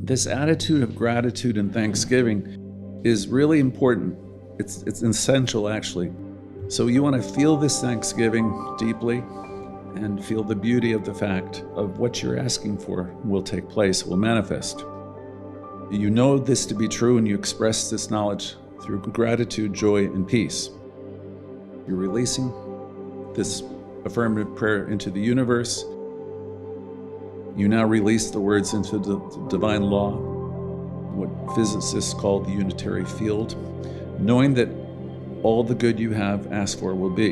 This attitude of gratitude and thanksgiving is really important. It's essential, actually. So you want to feel this thanksgiving deeply and feel the beauty of the fact of what you're asking for will take place, will manifest. You know this to be true, and you express this knowledge through gratitude, joy, and peace. You're releasing this affirmative prayer into the universe. You now release the words into the divine law, what physicists call the unitary field, knowing that all the good you have asked for will be.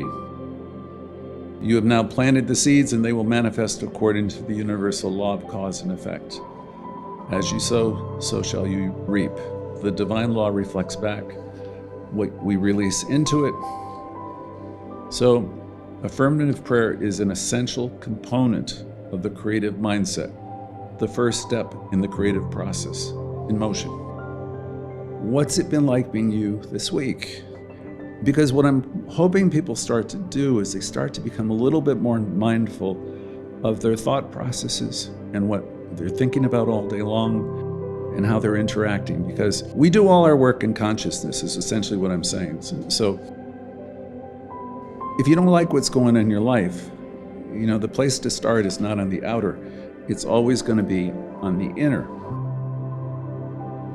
You have now planted the seeds, and they will manifest according to the universal law of cause and effect. As you sow, so shall you reap. The divine law reflects back what we release into it. So, affirmative prayer is an essential component of the creative mindset, the first step in the creative process, in motion. What's it been like being you this week? Because what I'm hoping people start to do is they start to become a little bit more mindful of their thought processes and what they're thinking about all day long and how they're interacting. Because we do all our work in consciousness is essentially what I'm saying. So if you don't like what's going on in your life, the place to start is not on the outer. It's always going to be on the inner.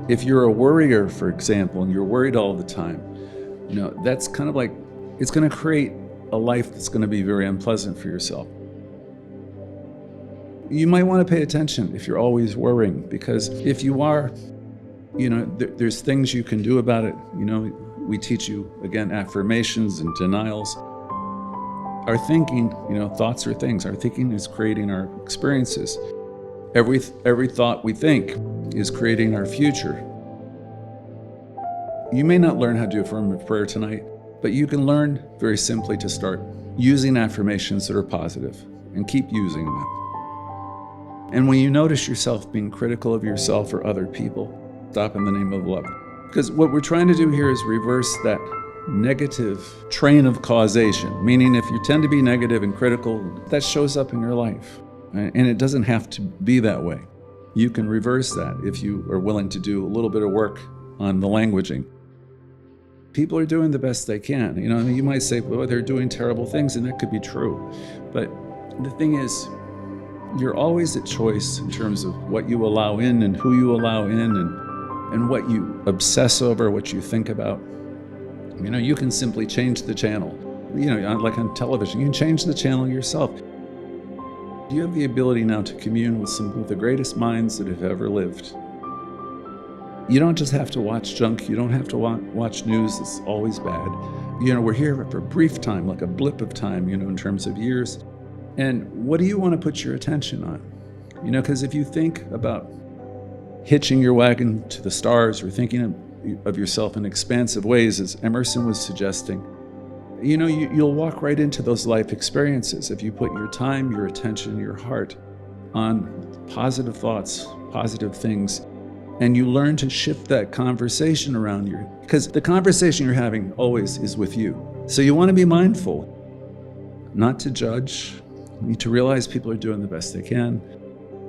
If you're a worrier, for example, and you're worried all the time, that's kind of like, it's going to create a life that's going to be very unpleasant for yourself. You might want to pay attention if you're always worrying, because if you are, there's things you can do about it. We teach you, again, affirmations and denials. Our thinking, thoughts are things. Our thinking is creating our experiences. Every thought we think is creating our future. You may not learn how to do affirmative prayer tonight, but you can learn very simply to start using affirmations that are positive and keep using them. And when you notice yourself being critical of yourself or other people, stop in the name of love. Because what we're trying to do here is reverse that negative train of causation, meaning if you tend to be negative and critical, that shows up in your life. And it doesn't have to be that way. You can reverse that if you are willing to do a little bit of work on the languaging. People are doing the best they can. You might say, well, they're doing terrible things, and that could be true. But the thing is, you're always at choice in terms of what you allow in and who you allow in and what you obsess over, what you think about. You can simply change the channel. Like on television, you can change the channel yourself. You have the ability now to commune with some of the greatest minds that have ever lived. You don't just have to watch junk. You don't have to watch news. It's always bad. We're here for a brief time, like a blip of time, in terms of years. And what do you want to put your attention on? Because if you think about hitching your wagon to the stars or thinking of yourself in expansive ways, as Emerson was suggesting, you'll walk right into those life experiences if you put your time, your attention, your heart on positive thoughts, positive things, and you learn to shift that conversation around you. Because the conversation you're having always is with you. So you want to be mindful, not to judge. You need to realize people are doing the best they can.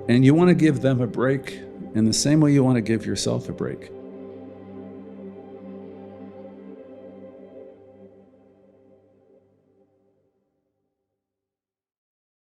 And you want to give them a break in the same way you want to give yourself a break.